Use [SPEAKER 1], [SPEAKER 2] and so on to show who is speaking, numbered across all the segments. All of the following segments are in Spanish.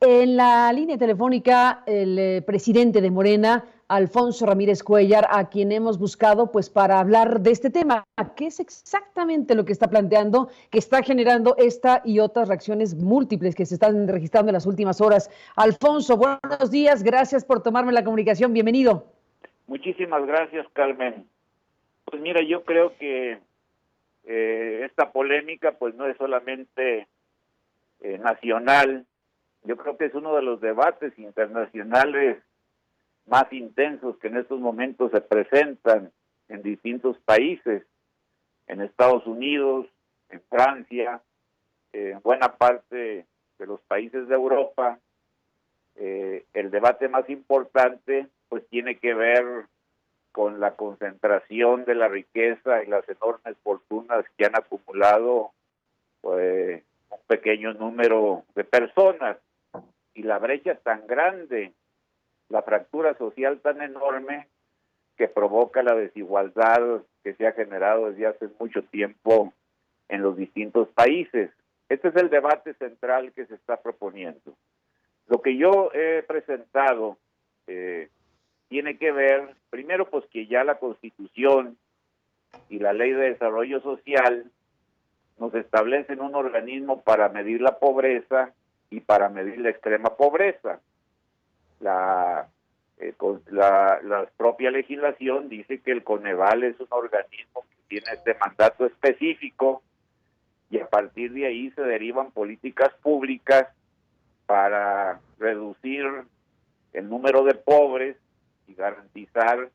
[SPEAKER 1] En la línea telefónica, el presidente de Morena, Alfonso Ramírez Cuéllar, a quien hemos buscado pues para hablar de este tema. ¿Qué es exactamente lo que está planteando, que está generando esta y otras reacciones múltiples que se están registrando en las últimas horas? Alfonso, buenos días, gracias por tomarme la comunicación, bienvenido.
[SPEAKER 2] Muchísimas gracias, Carmen. Pues mira, yo creo que esta polémica pues no es solamente nacional. Yo creo que es uno de los debates internacionales más intensos que en estos momentos se presentan en distintos países, en Estados Unidos, en Francia, en buena parte de los países de Europa. El debate más importante pues tiene que ver con la concentración de la riqueza y las enormes fortunas que han acumulado un pequeño número de personas, y la brecha tan grande, la fractura social tan enorme que provoca la desigualdad que se ha generado desde hace mucho tiempo en los distintos países. Este es el debate central que se está proponiendo. Lo que yo he presentado tiene que ver, primero, pues que ya la Constitución y la Ley de Desarrollo Social nos establecen un organismo para medir la pobreza y para medir la extrema pobreza. La propia legislación dice que el Coneval es un organismo que tiene este mandato específico, y a partir de ahí se derivan políticas públicas para reducir el número de pobres y garantizar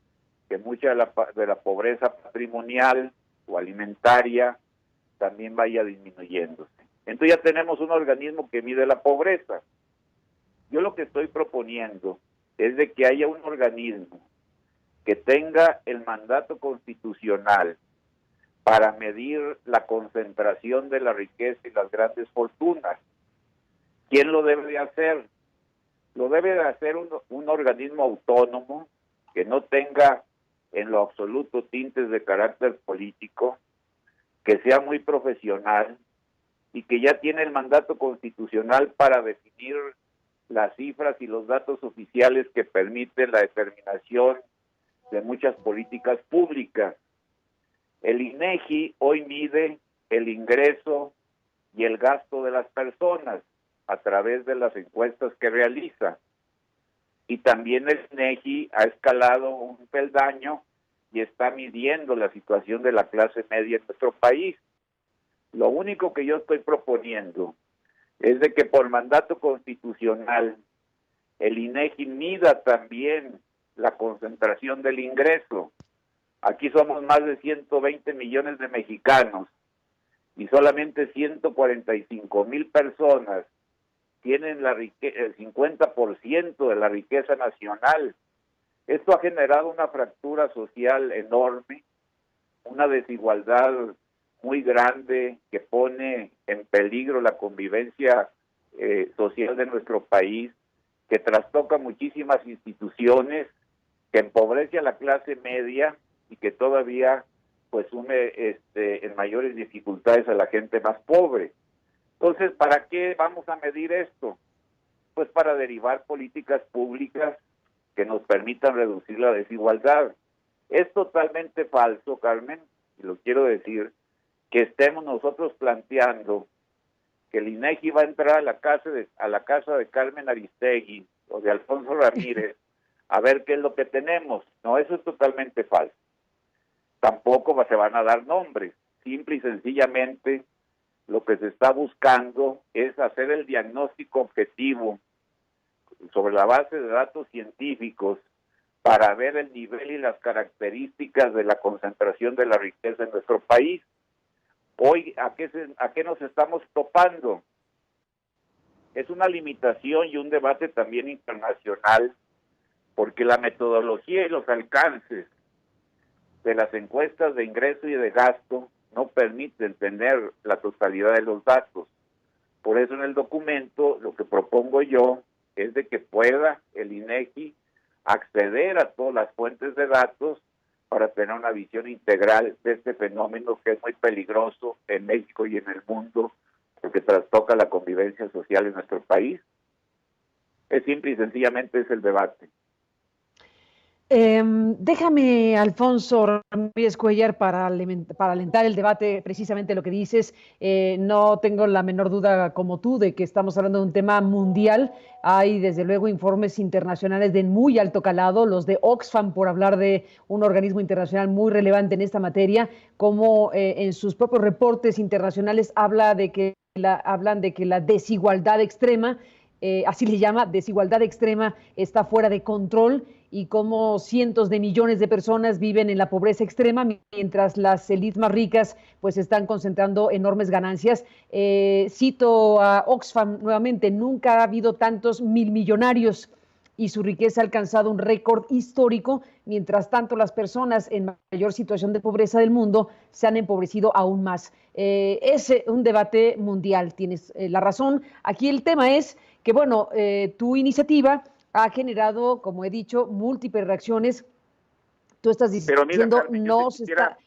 [SPEAKER 2] que mucha de la pobreza patrimonial o alimentaria también vaya disminuyéndose. Entonces ya tenemos un organismo que mide la pobreza. Yo lo que estoy proponiendo es de que haya un organismo que tenga el mandato constitucional para medir la concentración de la riqueza y las grandes fortunas. ¿Quién lo debe de hacer? Lo debe de hacer un organismo autónomo que no tenga en lo absoluto tintes de carácter político, que sea muy profesional y que ya tiene el mandato constitucional para definir las cifras y los datos oficiales que permiten la determinación de muchas políticas públicas. El INEGI hoy mide el ingreso y el gasto de las personas a través de las encuestas que realiza. Y también el INEGI ha escalado un peldaño y está midiendo la situación de la clase media en nuestro país. Lo único que yo estoy proponiendo es de que por mandato constitucional el INEGI mida también la concentración del ingreso. Aquí somos más de 120 millones de mexicanos y solamente 145,000 personas tienen el 50% de la riqueza nacional. Esto ha generado una fractura social enorme, una desigualdad muy grande que pone en peligro la convivencia social de nuestro país, que trastoca muchísimas instituciones, que empobrece a la clase media y que todavía pues sume en mayores dificultades a la gente más pobre. Entonces, ¿para qué vamos a medir esto? Pues para derivar políticas públicas que nos permitan reducir la desigualdad. Es totalmente falso, Carmen, y lo quiero decir, que estemos nosotros planteando que el INEGI va a entrar a la casa de Carmen Aristegui o de Alfonso Ramírez a ver qué es lo que tenemos. No, eso es totalmente falso. Tampoco se van a dar nombres. Simple y sencillamente lo que se está buscando es hacer el diagnóstico objetivo sobre la base de datos científicos para ver el nivel y las características de la concentración de la riqueza en nuestro país. Hoy, ¿a qué nos estamos topando? Es una limitación y un debate también internacional, porque la metodología y los alcances de las encuestas de ingreso y de gasto no permiten tener la totalidad de los datos. Por eso en el documento lo que propongo yo es de que pueda el INEGI acceder a todas las fuentes de datos para tener una visión integral de este fenómeno que es muy peligroso en México y en el mundo, porque trastoca la convivencia social en nuestro país. Es simple y sencillamente es el debate.
[SPEAKER 1] Déjame, Alfonso Ramírez Cuellar, para alentar el debate, precisamente lo que dices. No tengo la menor duda, como tú, de que estamos hablando de un tema mundial. Hay, desde luego, informes internacionales de muy alto calado, los de Oxfam, por hablar de un organismo internacional muy relevante en esta materia, como en sus propios reportes internacionales hablan de que la desigualdad extrema, así le llama, desigualdad extrema, está fuera de control, y cómo cientos de millones de personas viven en la pobreza extrema, mientras las élites más ricas pues están concentrando enormes ganancias. Cito a Oxfam nuevamente: nunca ha habido tantos millonarios y su riqueza ha alcanzado un récord histórico. Mientras tanto, las personas en mayor situación de pobreza del mundo se han empobrecido aún más. Es un debate mundial, tienes la razón. Aquí el tema es que, bueno, tu iniciativa ha generado, como he dicho, múltiples reacciones. Tú estás
[SPEAKER 2] Pero mira,
[SPEAKER 1] diciendo,
[SPEAKER 2] Carmen, yo te quisiera...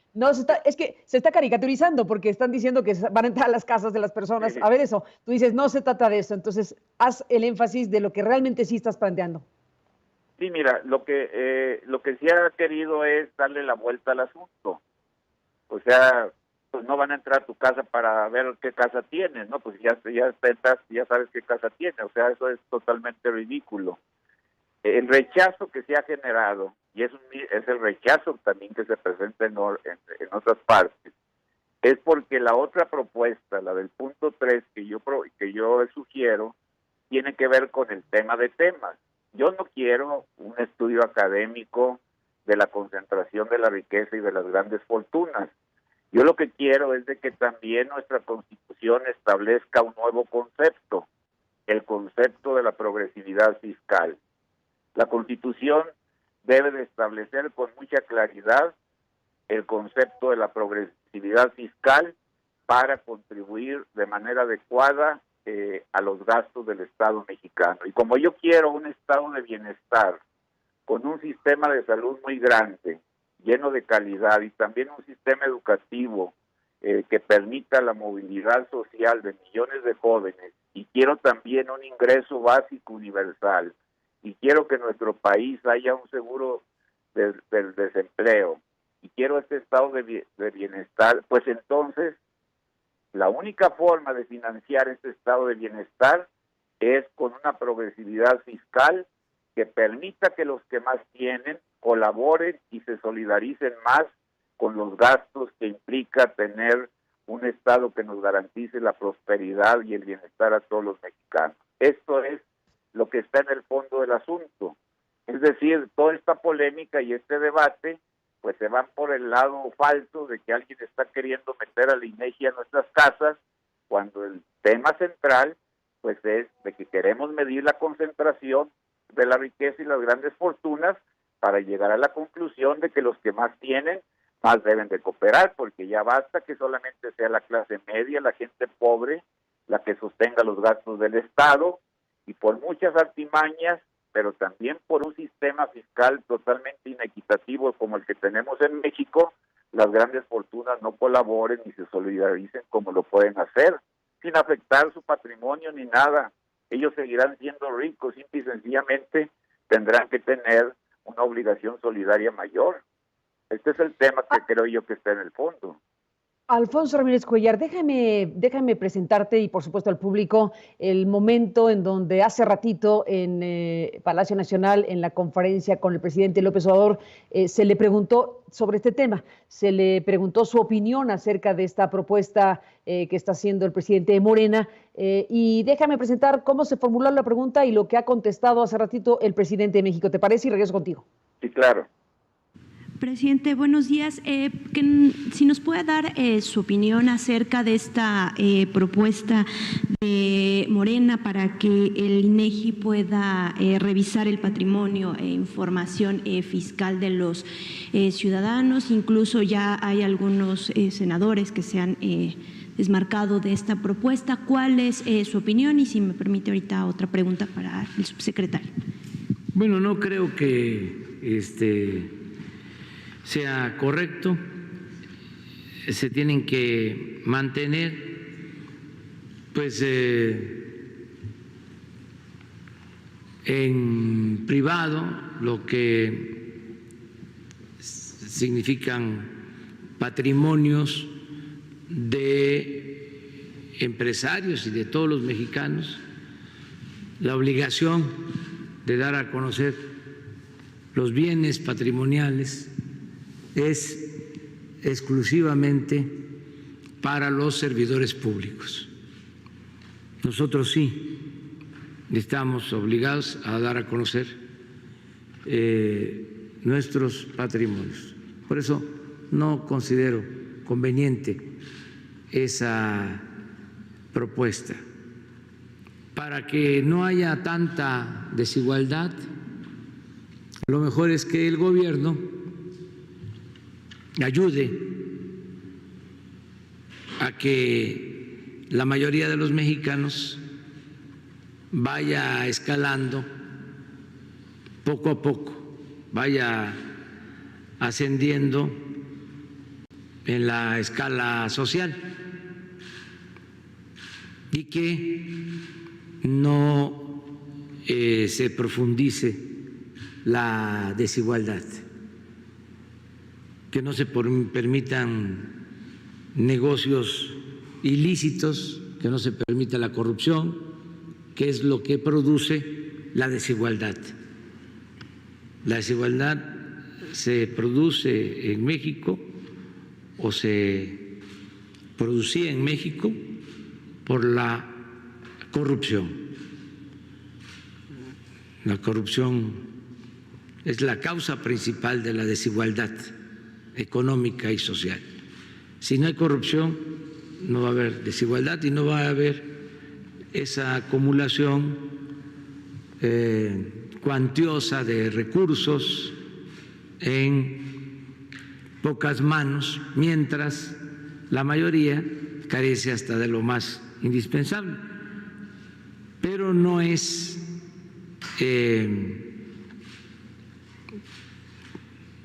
[SPEAKER 1] es que se está caricaturizando, porque están diciendo que van a entrar a las casas de las personas a ver eso. Tú dices, no se trata de eso. Entonces, haz el énfasis de lo que realmente sí estás planteando.
[SPEAKER 2] Sí, mira, lo que sí ha querido es darle la vuelta al asunto. O sea, pues no van a entrar a tu casa para ver qué casa tienes, ¿no? Pues ya entras, ya sabes qué casa tienes. O sea, eso es totalmente ridículo. El rechazo que se ha generado, y es el rechazo también que se presenta en otras partes, es porque la otra propuesta, la del punto 3 que yo sugiero, tiene que ver con el tema de temas. Yo no quiero un estudio académico de la concentración de la riqueza y de las grandes fortunas. Yo lo que quiero es de que también nuestra Constitución establezca un nuevo concepto, el concepto de la progresividad fiscal. La Constitución debe de establecer con mucha claridad el concepto de la progresividad fiscal para contribuir de manera adecuada a los gastos del Estado mexicano. Y como yo quiero un estado de bienestar con un sistema de salud muy grande, lleno de calidad, y también un sistema educativo que permita la movilidad social de millones de jóvenes, y quiero también un ingreso básico universal, y quiero que en nuestro país haya un seguro del desempleo, y quiero este estado de bienestar, pues entonces la única forma de financiar este estado de bienestar es con una progresividad fiscal que permita que los que más tienen colaboren y se solidaricen más con los gastos que implica tener un Estado que nos garantice la prosperidad y el bienestar a todos los mexicanos. Esto es lo que está en el fondo del asunto. Es decir, toda esta polémica y este debate pues se van por el lado falso de que alguien está queriendo meter a la INEGI a nuestras casas, cuando el tema central pues es de que queremos medir la concentración de la riqueza y las grandes fortunas para llegar a la conclusión de que los que más tienen más deben de cooperar, porque ya basta que solamente sea la clase media, la gente pobre, la que sostenga los gastos del Estado, y por muchas artimañas, pero también por un sistema fiscal totalmente inequitativo como el que tenemos en México, las grandes fortunas no colaboren ni se solidaricen como lo pueden hacer, sin afectar su patrimonio ni nada. Ellos seguirán siendo ricos, simple y sencillamente tendrán que tener una obligación solidaria mayor. Este es el tema que creo yo que está en el fondo.
[SPEAKER 1] Alfonso Ramírez Cuellar, déjame presentarte y por supuesto al público el momento en donde hace ratito en Palacio Nacional, en la conferencia con el presidente López Obrador, se le preguntó sobre este tema, se le preguntó su opinión acerca de esta propuesta que está haciendo el presidente de Morena, y déjame presentar cómo se formuló la pregunta y lo que ha contestado hace ratito el presidente de México. ¿Te parece? Y regreso contigo.
[SPEAKER 2] Sí, claro.
[SPEAKER 3] Presidente, buenos días. Si nos puede dar su opinión acerca de esta propuesta de Morena para que el INEGI pueda revisar el patrimonio e información fiscal de los ciudadanos. Incluso ya hay algunos senadores que se han desmarcado de esta propuesta. ¿Cuál es su opinión? Y si me permite ahorita otra pregunta para el subsecretario.
[SPEAKER 4] Bueno, no creo que sea correcto. Se tienen que mantener pues en privado, lo que significan patrimonios de empresarios y de todos los mexicanos, la obligación de dar a conocer los bienes patrimoniales es exclusivamente para los servidores públicos. Nosotros sí estamos obligados a dar a conocer nuestros patrimonios. Por eso no considero conveniente esa propuesta. Para que no haya tanta desigualdad, lo mejor es que el gobierno ayude a que la mayoría de los mexicanos vaya escalando poco a poco, vaya ascendiendo en la escala social y que no se profundice la desigualdad, que no se permitan negocios ilícitos, que no se permita la corrupción, que es lo que produce la desigualdad. La desigualdad se produce en México o se producía en México por la corrupción. La corrupción es la causa principal de la desigualdad económica y social. Si no hay corrupción, no va a haber desigualdad y no va a haber esa acumulación cuantiosa de recursos en pocas manos, mientras la mayoría carece hasta de lo más indispensable. Pero no es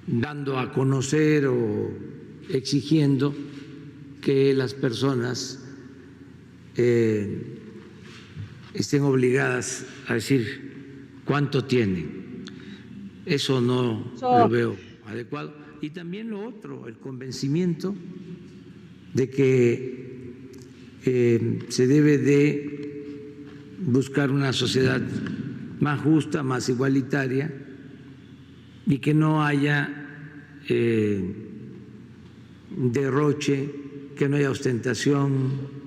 [SPEAKER 4] dando a conocer o exigiendo que las personas estén obligadas a decir cuánto tienen. Eso no lo veo adecuado. Y también lo otro, el convencimiento de que se debe de buscar una sociedad más justa, más igualitaria y que no haya derroche, que no haya ostentación.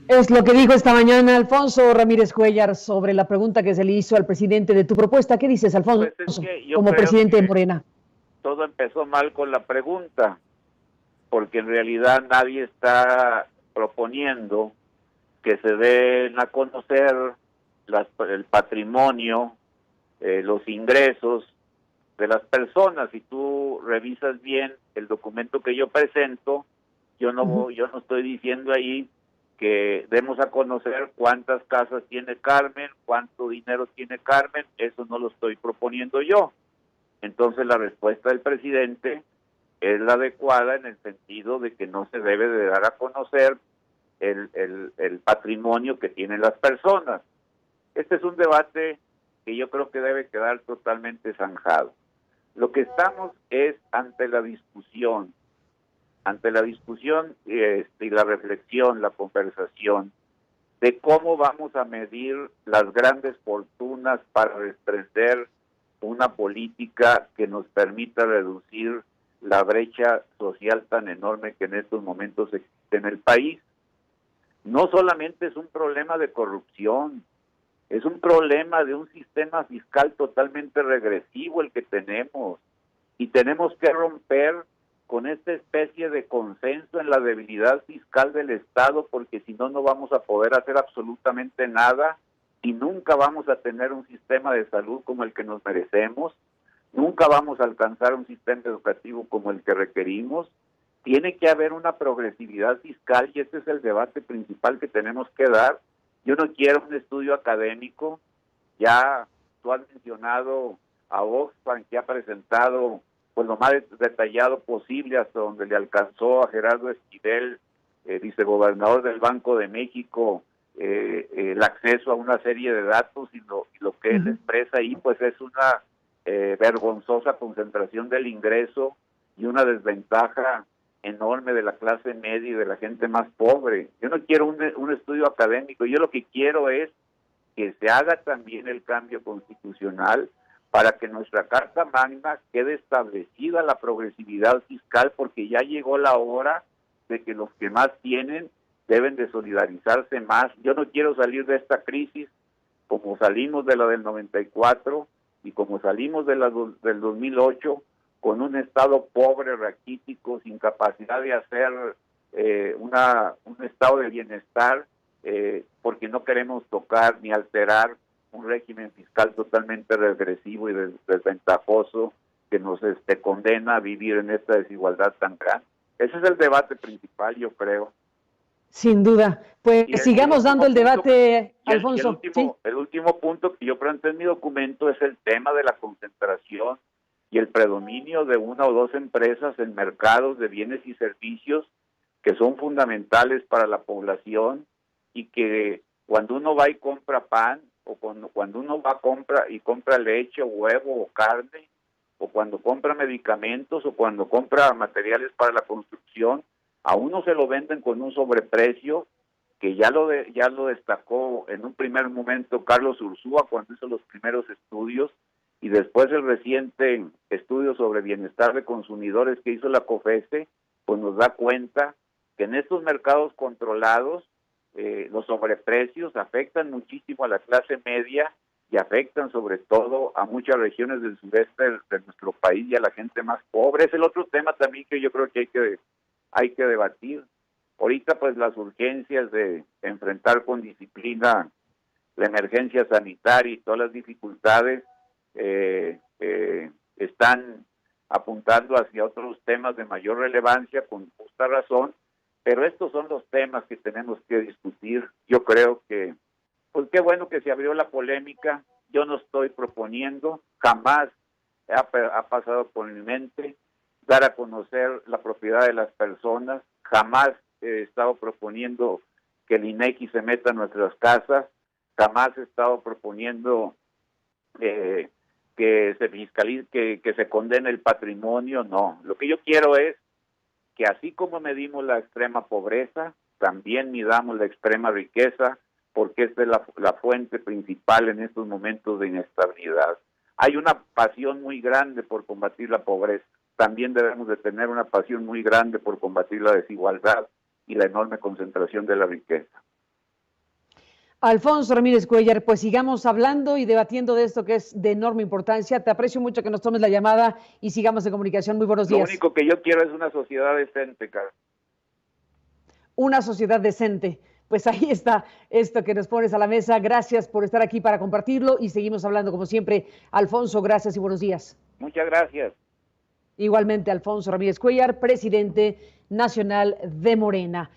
[SPEAKER 1] Es lo que dijo esta mañana Alfonso Ramírez Cuéllar sobre la pregunta que se le hizo al presidente de tu propuesta. ¿Qué dices, Alfonso,
[SPEAKER 2] Pues es que
[SPEAKER 1] como presidente de Morena?
[SPEAKER 2] Todo empezó mal con la pregunta, porque en realidad nadie está proponiendo que se den a conocer el patrimonio, los ingresos de las personas. Si tú revisas bien el documento que yo presento, yo no estoy diciendo ahí que demos a conocer cuántas casas tiene Carmen, cuánto dinero tiene Carmen, eso no lo estoy proponiendo yo. Entonces la respuesta del presidente es la adecuada en el sentido de que no se debe de dar a conocer el patrimonio que tienen las personas. Este es un debate que yo creo que debe quedar totalmente zanjado. Lo que estamos es ante la discusión y la reflexión, la conversación de cómo vamos a medir las grandes fortunas para desprender una política que nos permita reducir la brecha social tan enorme que en estos momentos existe en el país. No solamente es un problema de corrupción, es un problema de un sistema fiscal totalmente regresivo el que tenemos, y tenemos que romper con esta especie de consenso en la debilidad fiscal del Estado, porque si no, no vamos a poder hacer absolutamente nada y nunca vamos a tener un sistema de salud como el que nos merecemos, nunca vamos a alcanzar un sistema educativo como el que requerimos. Tiene que haber una progresividad fiscal y este es el debate principal que tenemos que dar. Yo no quiero un estudio académico, ya tú has mencionado a Oxfam, que ha presentado pues lo más detallado posible hasta donde le alcanzó a Gerardo Esquivel, vicegobernador del Banco de México, el acceso a una serie de datos y lo que él expresa ahí, pues es una vergonzosa concentración del ingreso y una desventaja enorme de la clase media y de la gente más pobre. Yo no quiero un estudio académico, yo lo que quiero es que se haga también el cambio constitucional para que nuestra Carta Magna quede establecida la progresividad fiscal, porque ya llegó la hora de que los que más tienen deben de solidarizarse más. Yo no quiero salir de esta crisis como salimos de la del 94 y como salimos de la del 2008, con un Estado pobre, raquítico, sin capacidad de hacer un estado de bienestar, porque no queremos tocar ni alterar un régimen fiscal totalmente regresivo y desventajoso que nos condena a vivir en esta desigualdad tan grande. Ese es el debate principal, yo creo.
[SPEAKER 1] Sin duda. Pues sigamos dando el debate, Alfonso.
[SPEAKER 2] El último punto que yo planteé en mi documento es el tema de la concentración y el predominio de una o dos empresas en mercados de bienes y servicios que son fundamentales para la población, y que cuando uno va y compra pan, o cuando uno va y compra leche, huevo o carne, o cuando compra medicamentos, o cuando compra materiales para la construcción, a uno se lo venden con un sobreprecio que ya lo destacó en un primer momento Carlos Ursúa cuando hizo los primeros estudios, y después el reciente estudio sobre bienestar de consumidores que hizo la COFESE, pues nos da cuenta que en estos mercados controlados los sobreprecios afectan muchísimo a la clase media y afectan sobre todo a muchas regiones del sureste de nuestro país y a la gente más pobre. Es el otro tema también que yo creo que hay que debatir. Ahorita pues las urgencias de enfrentar con disciplina la emergencia sanitaria y todas las dificultades están apuntando hacia otros temas de mayor relevancia, con justa razón, pero estos son los temas que tenemos que discutir. Yo creo que, pues qué bueno que se abrió la polémica. Yo no estoy proponiendo, jamás ha pasado por mi mente dar a conocer la propiedad de las personas, jamás he estado proponiendo que el INEGI se meta en nuestras casas, jamás he estado proponiendo que se fiscalice, que se condene el patrimonio. No, lo que yo quiero es que así como medimos la extrema pobreza, también midamos la extrema riqueza, porque esta es la fuente principal en estos momentos de inestabilidad. Hay una pasión muy grande por combatir la pobreza, también debemos de tener una pasión muy grande por combatir la desigualdad y la enorme concentración de la riqueza.
[SPEAKER 1] Alfonso Ramírez Cuéllar, pues sigamos hablando y debatiendo de esto que es de enorme importancia. Te aprecio mucho que nos tomes la llamada y sigamos en comunicación. Muy buenos días.
[SPEAKER 2] Lo único que yo quiero es una sociedad decente, Carlos.
[SPEAKER 1] Una sociedad decente. Pues ahí está esto que nos pones a la mesa. Gracias por estar aquí para compartirlo y seguimos hablando como siempre. Alfonso, gracias y buenos días.
[SPEAKER 2] Muchas gracias.
[SPEAKER 1] Igualmente, Alfonso Ramírez Cuéllar, presidente nacional de Morena.